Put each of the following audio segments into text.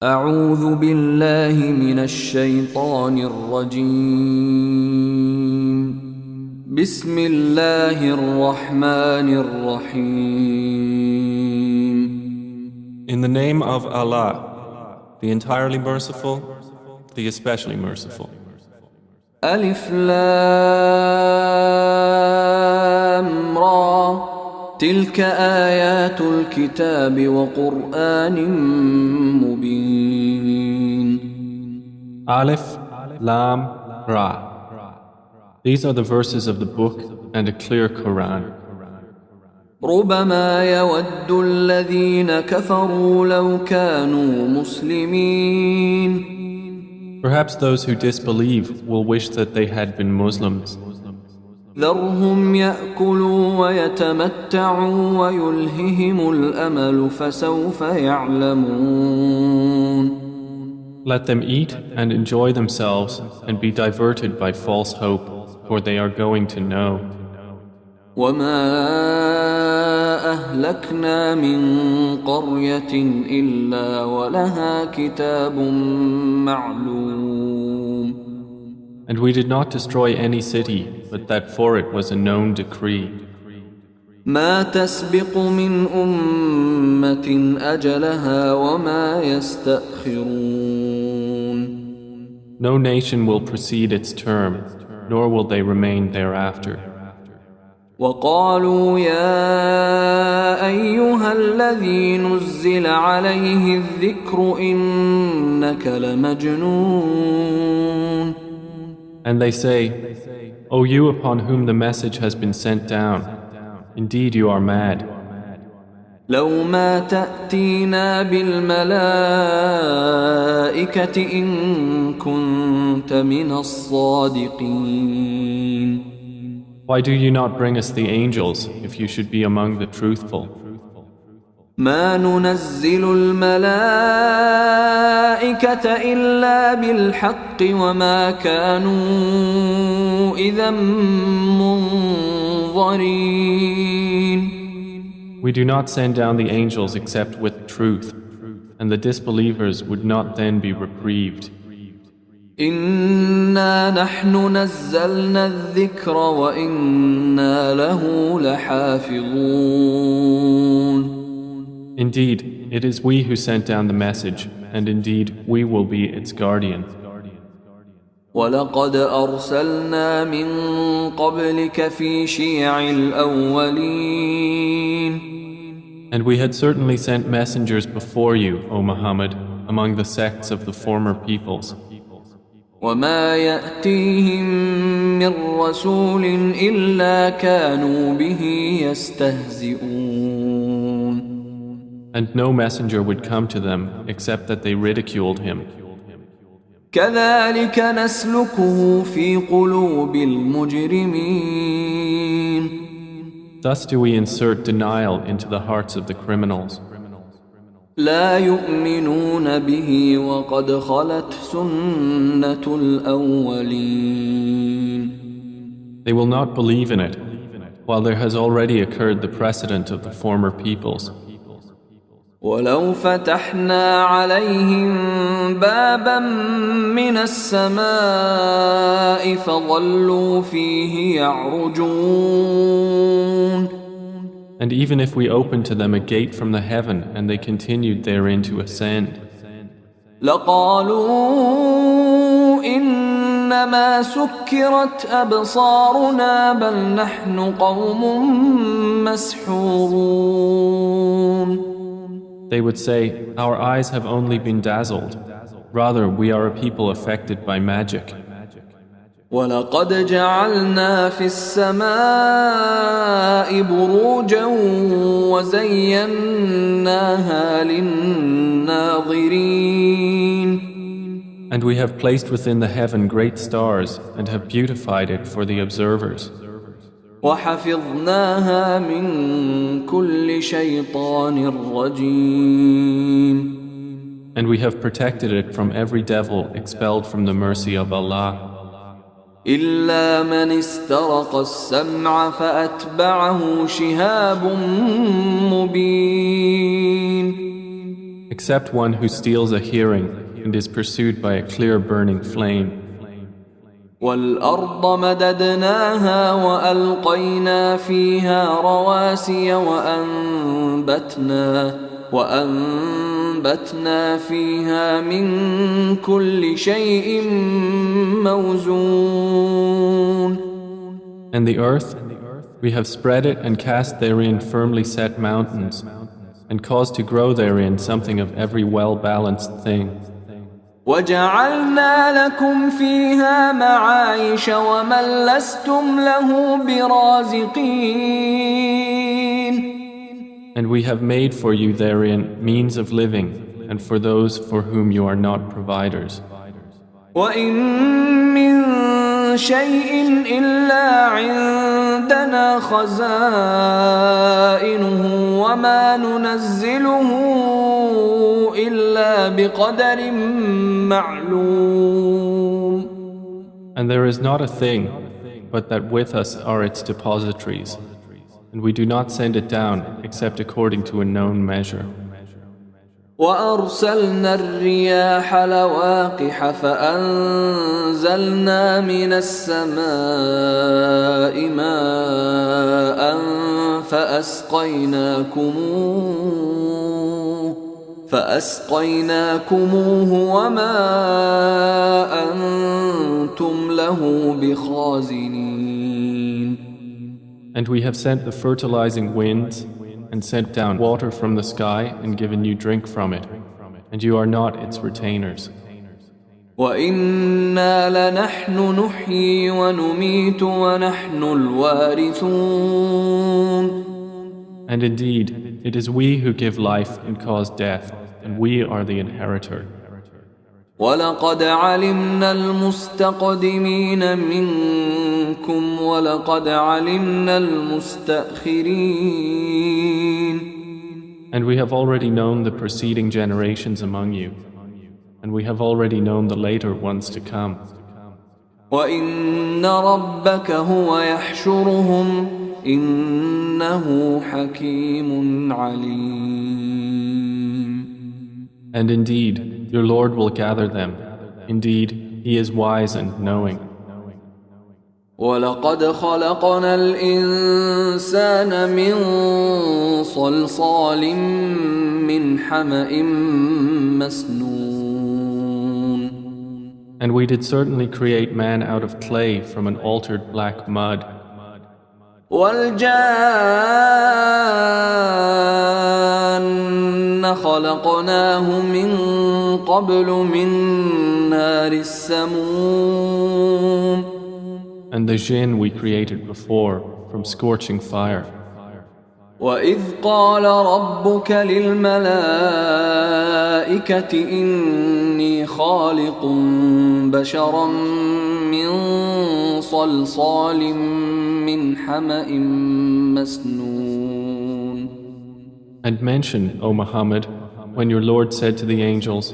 أعوذ بالله من الشيطان الرجيم. بسم الله الرحمن الرحيم. In the name of Allah, the entirely merciful, the especially merciful. ألف لام را تلك آيات الكتاب وقرآن مبين. Alif, Lam, Ra. These are the verses of the book and a clear Quran. ربما يود الذين كفروا لو كانوا مسلمين. Perhaps those who disbelieve will wish that they had been Muslims. ذرهم يأكلوا ويتمتعوا ويلههم الأمل فسوف يعلمون. Let them eat and enjoy themselves and be diverted by false hope, for they are going to know. وما أهلكنا من قرية إلا ولها كتاب معلوم. And we did not destroy any city, but that for it was a known decree. ما تسبق من أمة أجلها وما يستأخرون. No nation will precede its term, nor will they remain thereafter. وقالوا يا أيها الذي نزل عليه الذكر إنك لمجنون. And they say, O you upon whom the message has been sent down, indeed you are mad. لو ما تأتينا بالملائكة إن كنت من الصادقين. Why do you not bring us the angels if you should be among the truthful? ما ننزل الملائكة إلا بالحق وما كانوا إذا منظرين. We do not send down the angels except with truth, and the disbelievers would not then be reprieved. إنا نحن نزلنا الذكر وإنا له لحافظون. Indeed, it is we who sent down the message, and indeed we will be its guardian. ولقد أرسلنا من قبلك في شيع الأولين. And we had certainly sent messengers before you, O Muhammad, among the sects of the former peoples. وما يأتيهم من رسول إلا كانوا به يستهزئون. And no messenger would come to them except that they ridiculed him. كذلك نسلكه في قلوب المجرمين. Thus do we insert denial into the hearts of the criminals. لا يؤمنون به وقد خلت سنة الأولين. They will not believe in it, while there has already occurred the precedent of the former peoples. ولو فتحنا عليهم بابا من السماء فظلوا فيه يعرجون. And even if we opened to them a gate from the heaven and they continued therein to ascend, لقالوا إنما سكرت أبصارنا بل نحن قوم مسحورون. they would say, Our eyes have only been dazzled. Rather, we are a people affected by magic. ولقد جعلنا في السماء بروجا وزيناها للناظرين. And we have placed within the heaven great stars and have beautified it for the observers. وحفظناها من كل شيطان رجيم. And we have protected it from every devil expelled from the mercy of Allah. إلا من استرق السمع فأتبعه شهاب مبين. except one who steals a hearing and is pursued by a clear burning flame. وَالْأَرْضَ مَدَدْنَاهَا وَأَلْقَيْنَا فِيهَا رَوَاسِيَ وَأَنبَتْنَا فِيهَا مِن كُلِّ شَيْءٍ مَوْزُونٍ. And the earth, we have spread it and cast therein firmly set mountains, and caused to grow therein something of every well-balanced thing. وَجَعَلْنَا لَكُمْ فِيهَا مَعَايِشَ وَمَن لَّسْتُمْ لَهُ بِرَازِقِينَ. And we have made for you therein means of living, and for those for whom you are not providers. وَإِن مِّن شَيْءٍ إِلَّا عِندَنَا خَزَائِنُهُ وَمَا نُنَزِّلُهُ إِلَّا بِقَدَرٍ مَّعْلُومٍ. And there is not a thing, but that with us are its depositories, and we do not send it down except according to a known measure. وَأَرْسَلْنَا الرِّيَاحَ لَوَاقِحَ فَأَنزَلْنَا مِنَ السَّمَاءِ مَاءً فَأَسْقَيْنَاكُمُوهُ وَمَا أَنْتُمْ لَهُ بِخَازِنِينَ. And we have sent the fertilizing winds, and sent down water from the sky and given you drink from it, and you are not its retainers. وَإِنَّا لَنَحْنُ نُحْيِي وَنُمِيتُ وَنَحْنُ الْوَارِثُونَ. And indeed, it is we who give life and cause death, and we are the inheritor. وَلَقَدْ عَلِمْنَا الْمُسْتَقْدِمِينَ مِنكُمْ وَلَقَدْ عَلِمْنَا الْمُسْتَأْخِرِينَ. And we have already known the preceding generations among you, and we have already known the later ones to come. وَإِنَّ رَبَّكَ هُوَ يَحْشُرُهُمْ إِنَّهُ حَكِيمٌ عَلِيمٌ. And indeed, your Lord will gather them. Indeed, He is wise and knowing. وَلَقَدْ خَلَقْنَا الْإِنسَانَ مِنْ صَلْصَالٍ مِّنْ حَمَإٍ مَسْنُونٍ. And we did certainly create man out of clay from an altered black mud. وَالْجَانَّ خَلَقْنَاهُ مِنْ قَبْلُ مِنْ نَارِ السَّمُومِ. And the jinn we created before from scorching fire. وَإِذْ قَالَ رَبُّكَ لِلْمَلَائِكَةِ إِنِّي خَالِقٌ بَشَرًا مِّن صَلْصَالٍ مِّنْ حَمَإٍ مَسْنُونٍ. And mention, O Muhammad, when your Lord said to the angels,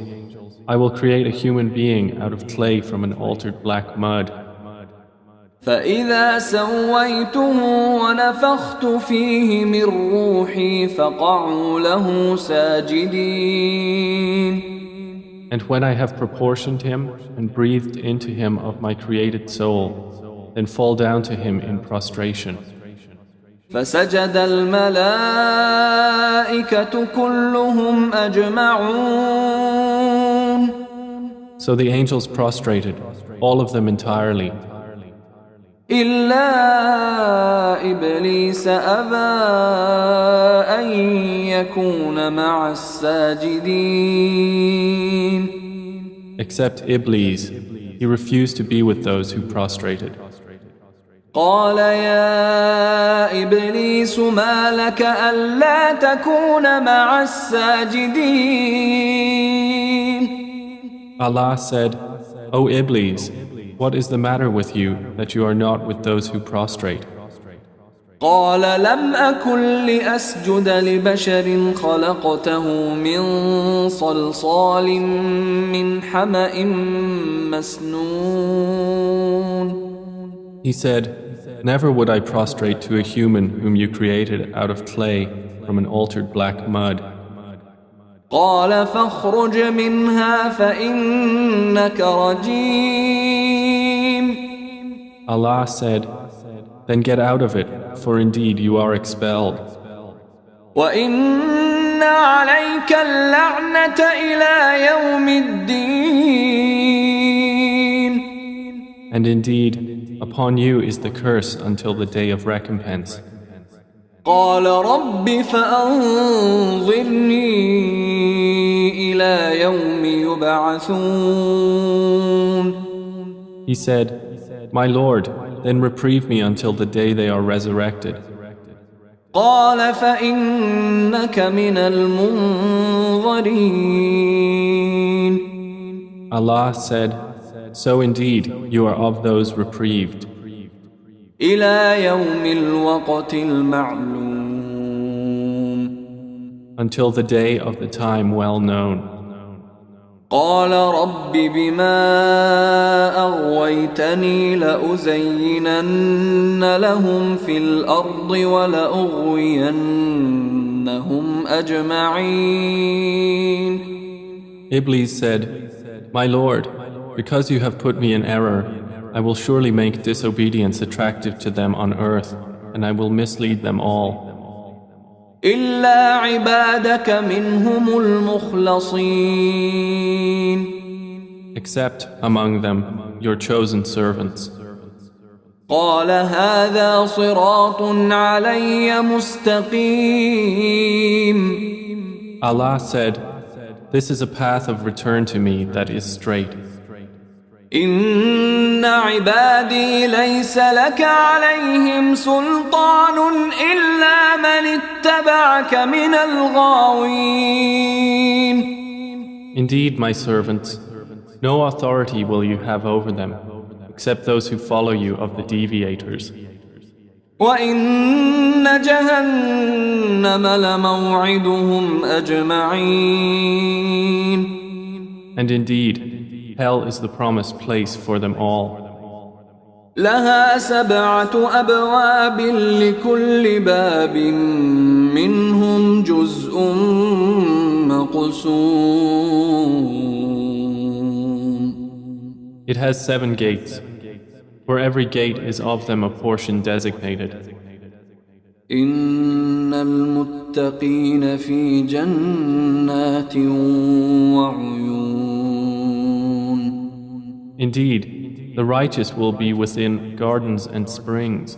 I will create a human being out of clay from an altered black mud. فَإِذَا سَوَّيْتُهُ وَنَفَخْتُ فِيهِ مِنْ رُوحِي فَقَعُوا لَهُ سَاجِدِينَ. And when I have proportioned him and breathed into him of my created soul, then fall down to him in prostration. فَسَجَدَ الْمَلَائِكَةُ كُلُّهُمْ أَجْمَعُونَ. So the angels prostrated, all of them entirely. إِلَّا إِبْلِيسَ أَبَى أَن يَكُونَ مَعَ السَّاجِدِينَ. Except Iblis, he refused to be with those who prostrated. قال يا إبليس ما لك ألا تكون مع الساجدين. Allah said, O Iblis, what is the matter with you that you are not with those who prostrate? قال لم أكن لأسجد لبشر خلقته من صلصال من حمأ مسنون. He said, never would I prostrate to a human whom you created out of clay from an altered black mud. قال فاخرج منها فإنك رجيم. Allah said, "Then get out of it, for indeed you are expelled. وإن عليك اللعنة إلى يوم الدين. And indeed, upon you is the curse until the day of recompense." قال رب فأنظرني إلى يوم يبعثون. He said, "My Lord, then reprieve me until the day they are resurrected." قال فإنك من المنظرين. Allah said, "So indeed, you are of those reprieved, إلى يوم الوقت المعلوم. until the day of the time well known." قال رب بما أغويتني لأزينن لهم في الأرض ولأغوينهم أجمعين. Iblis said, "My Lord, because you have put me in error, I will surely make disobedience attractive to them on earth, and I will mislead them all. إلا عبادك منهم المخلصين. Except among them your chosen servants." قال هذا صراط علي مستقيم. Allah said, "This is a path of return to me that is straight. إن عبادي ليس لك عليهم سلطان إلا من اتبعك من الغاوين. Indeed, my servants, no authority will you have over them, except those who follow you of the deviators. وإن جهنم لموعدهم أجمعين. And indeed, hell is the promised place for them all. لها 7 أبواب لكل باب منهم جزء مقسوم. It has 7 gates. For every gate is of them a portion designated. إن المتقين في جنات وعيون. Indeed, the righteous will be within gardens and springs.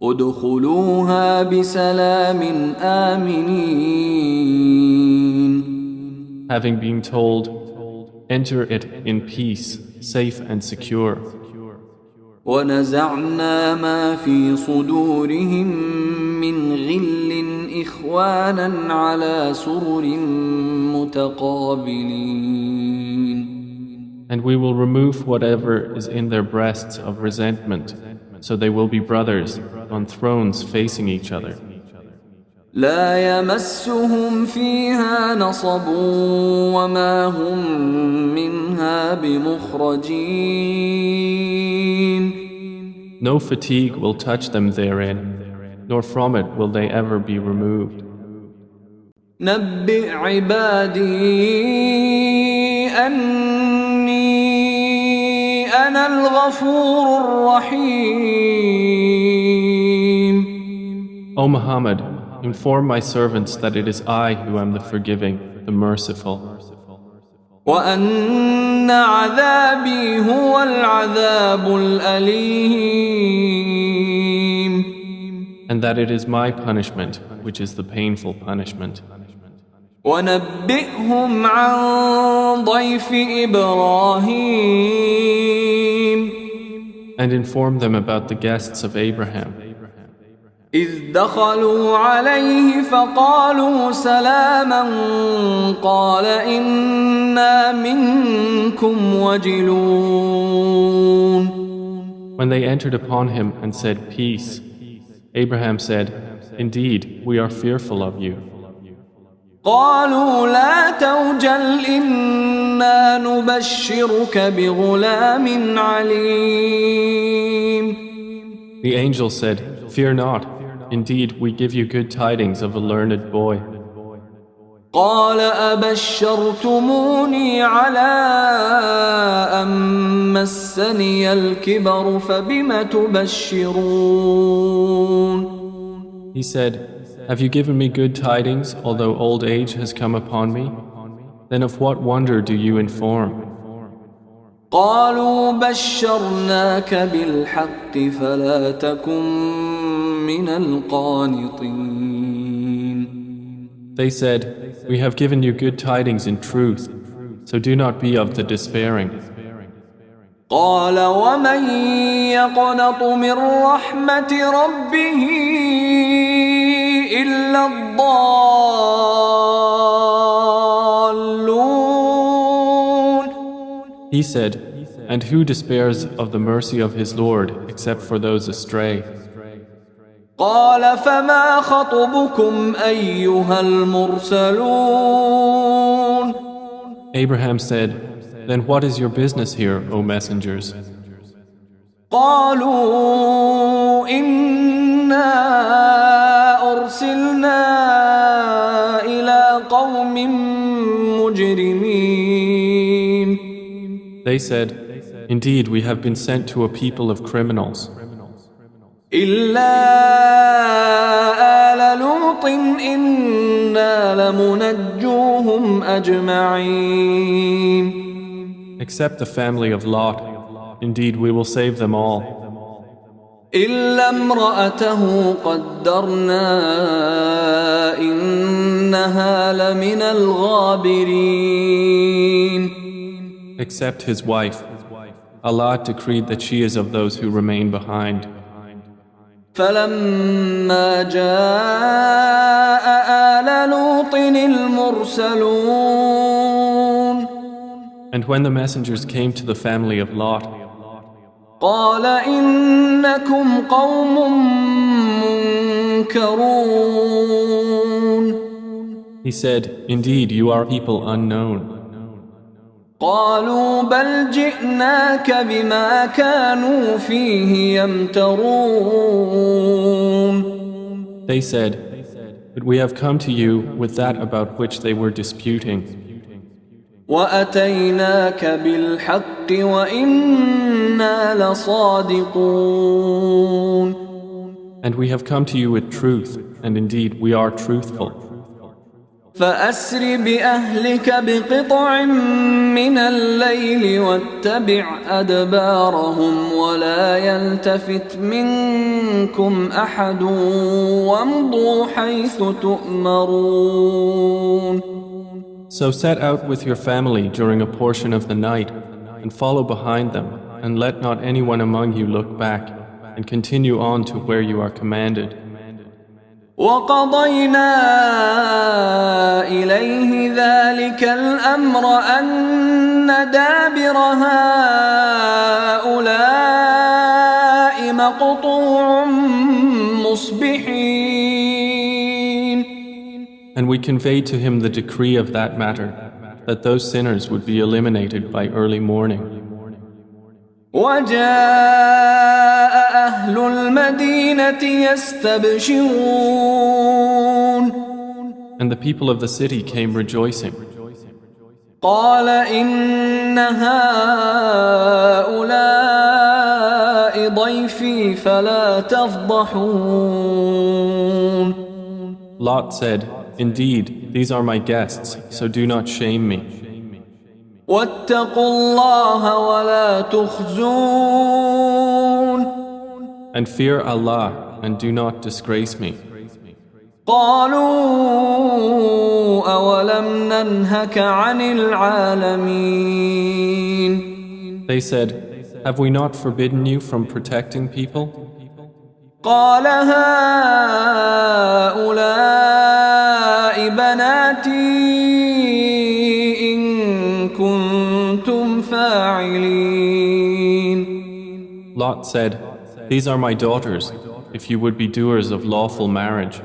ادخلوها بسلام آمنين. Having been told, enter it in peace, safe and secure. ونزعنا ما في صدورهم من غل إخوانا على سرر متقابلين. And we will remove whatever is in their breasts of resentment, so they will be brothers on thrones facing each other. لا يمسهم فيها نصب وما هم منها بمخرجين. No fatigue will touch them therein, nor from it will they ever be removed. نبئ عبادي أني أنا الغفور الرحيم. O Muhammad, inform my servants that it is I who am the forgiving, the merciful. وأن عذابي هو العذاب الأليم. And that it is my punishment, which is the painful punishment. ونبئهم عن ضيف إبراهيم. And inform them about the guests of Abraham. إذ دخلوا عليه فقالوا سلاما قال إنا منكم وجلون. When they entered upon him and said, "Peace," Abraham said, "Indeed, we are fearful of you." قالوا لا توجل إنا نبشرك بغلام عليم. The angel said, "Fear not. Indeed, we give you good tidings of a learned boy." قال أبشرتموني على أن مسني الكبر فبم تبشرون. He said, "Have you given me good tidings, although old age has come upon me? Then of what wonder do you inform?" قالوا بشرناك بالحق فلا تكن من القانطين. They said, "We have given you good tidings in truth, so do not be of the despairing." قال ومن يقنط من رحمة ربه إلا الضالون. He said, "And who despairs of the mercy of his Lord except for those astray?" قال فما خطبكم أيها المرسلون. Abraham said, "Then what is your business here, O messengers?" قالوا إنا أرسلنا إلى قوم مجرمين. They said, "Indeed, we have been sent to a people of criminals. إلا آل لوط إنا لمنجوهم أجمعين. Except the family of Lot. Indeed, we will save them all. إلا امرأته قدرنا إنها لمن الغابرين. Except his wife. Allah decreed that she is of those who remain behind. فلما جاء آل لوط المرسلون. And when the messengers came to the family of Lot, قال إنكم قوم منكرون. he said, "Indeed, you are people unknown." قالوا بل جئناك بما كانوا فيه يمترون. They said, "But we have come to you with that about which they were disputing. وأتيناك بالحق وإنا لصادقون. And we have come to you with truth, and indeed we are truthful. فأسر بأهلك بقطع من الليل واتبع أدبارهم ولا يلتفت منكم أحد وامضوا حيث تؤمرون. So set out with your family during a portion of the night and follow behind them, and let not anyone among you look back, and continue on to where you are commanded. وقضينا إليه ذلك الأمر أن دابر هؤلاء مقطوع مصبحين. And we conveyed to him the decree of that matter, that those sinners would be eliminated by early morning. وجاء أهل المدينة يستبشرون. And the people of the city came rejoicing. قال إن هؤلاء ضيفي فلا تفضحون. Lot said, "Indeed, these are my guests, so do not shame me. واتقوا الله ولا تخزون. And fear Allah, and do not disgrace me." قالوا أولم ننهك عن العالمين. They said, "Have we not forbidden you from protecting people?" قال هؤلاء بناتي إن كنتم فاعلين. Lot said, "These are my daughters, if you would be doers of lawful marriage."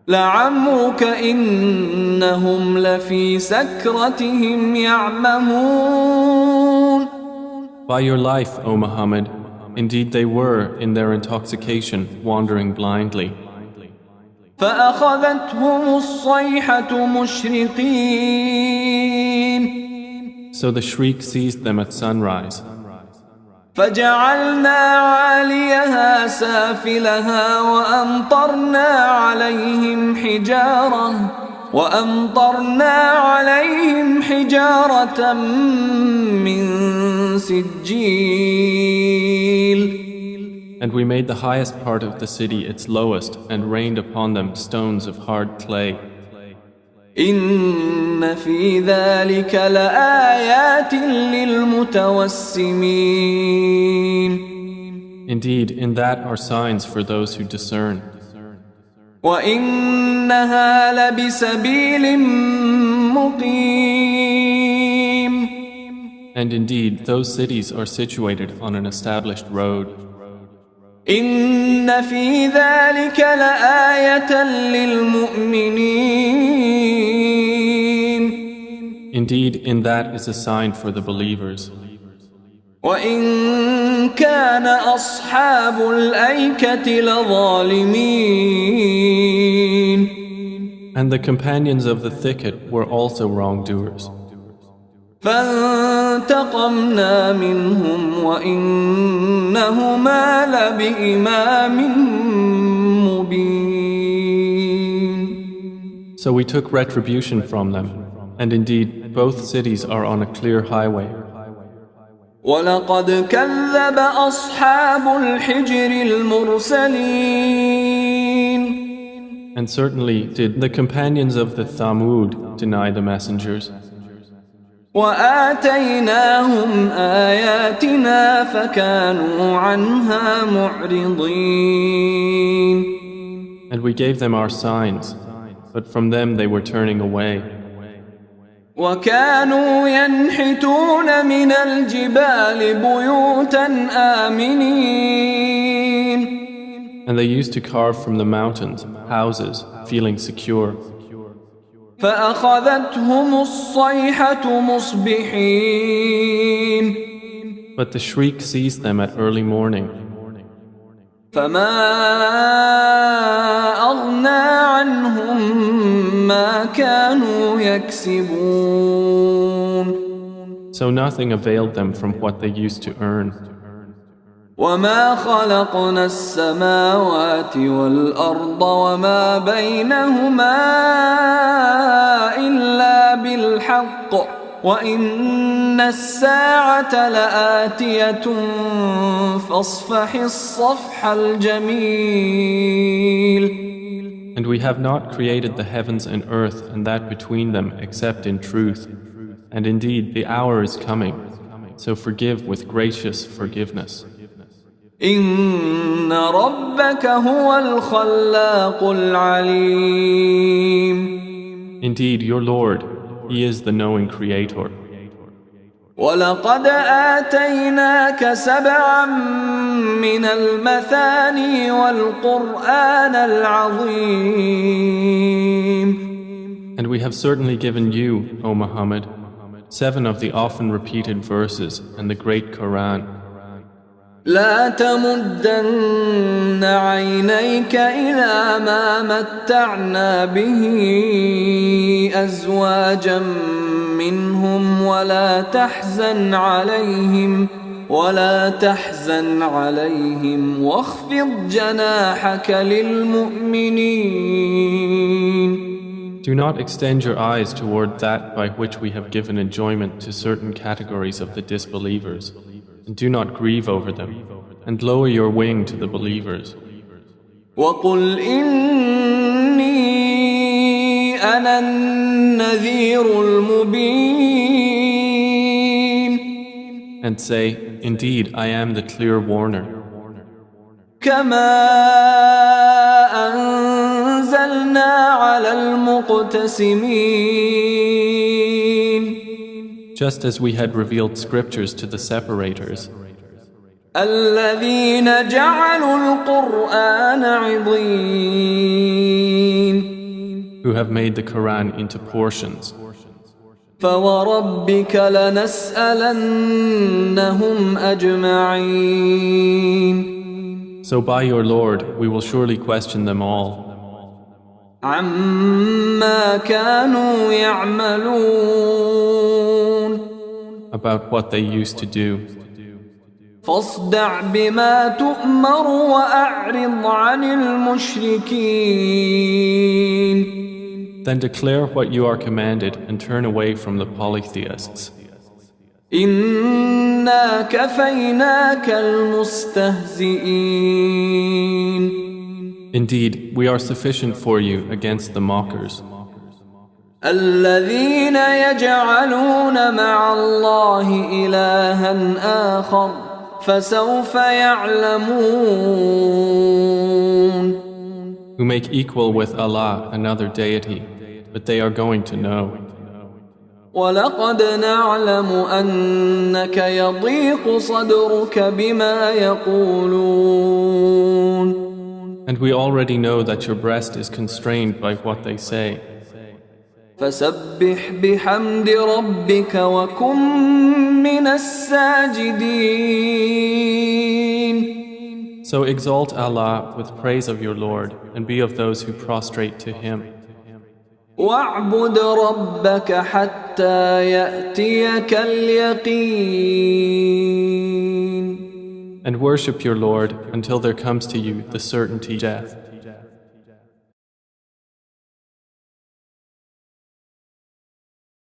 لعمرك إنهم لفي سكرتهم يعمهون. By your life, O Muhammad, indeed they were in their intoxication wandering blindly. فأخذتهم الصيحة مشرقين So the shriek seized them at sunrise. فجعلنا عاليها سافلها وأمطرنا عليهم حجارة من سجيل. And we made the highest part of the city its lowest and rained upon them stones of hard clay. إن في ذلك لآيات للمتوسمين. Indeed, in that are signs for those who discern. وإنها لبسبيل مقيم. And indeed, those cities are situated on an established road. إن في ذلك لآية للمؤمنين. Indeed, in that is a sign for the believers. وإن كان أصحاب الأيكة لظالمين. And the companions of the thicket were also wrongdoers. فانتقمنا منهم وإنهما لبإمام مبين. So we took retribution from them, and indeed both cities are on a clear highway. ولقد كذب أصحاب الحجر المرسلين. And certainly did the companions of the Thamud deny the messengers. وآتيناهم آياتنا فكانوا عنها معرضين. And we gave them our signs, but from them they were turning away. وكانوا ينحتون من الجبال بيوتا آمنين. And they used to carve from the mountains houses, feeling secure. فأخذتهم الصيحة مصبحين. But the shriek seized them at early morning. فما أغنى عنهم ما كانوا يكسبون. So nothing availed them from what they used to earn. وما خلقنا السماوات والأرض وما بينهما إلا بالحق وإن الساعة لآتية فاصفح الصفح الجميل. And we have not created the heavens and earth and that between them except in truth. And indeed the hour is coming, so forgive with gracious forgiveness. إن ربك هو الخلاق العليم. Indeed, your Lord, He is the knowing Creator. ولقد آتيناك سبعا من المثاني والقرآن العظيم. And we have certainly given you, O Muhammad, 7 of the often repeated verses and the great Quran. لا تمدن عينيك إلى ما متعنا به أزواجا منهم ولا تحزن عليهم واخفض جناحك للمؤمنين. Do not extend your eyes toward that by which we have given enjoyment to certain categories of the disbelievers. And do not grieve over them, and lower your wing to the believers. وَقُلْ إِنِّي أَنَا النَّذِيرُ الْمُبِينُ. And say, indeed, I am the clear warner. كَمَا أَنزَلْنَا عَلَى الْمُقْتَسِمِينَ. Just as we had revealed scriptures to the separators, الذين جعلوا القرآن عضين. who have made the Quran into portions. فوربك لنسألنهم أجمعين. So by your Lord, we will surely question them all. عما كانوا يعملون about what they used to do. فاصدع بما تؤمر وأعرض عن المشركين Then declare what you are commanded and turn away from the polytheists. إنا كفيناك المستهزئين Indeed, we are sufficient for you against the mockers, الذين يجعلون مع الله إلها آخر فسوف يعلمون who make equal with Allah another deity, but they are going to know. ولقد نعلم أنك يضيق صدرك بما يقولون And we already know that your breast is constrained by what they say. فسبح بحمد ربك وكن من الساجدين So exalt Allah with praise of your Lord and be of those who prostrate to Him. واعبد ربك حتى يأتيك اليقين And worship your Lord until there comes to you the certainty of death.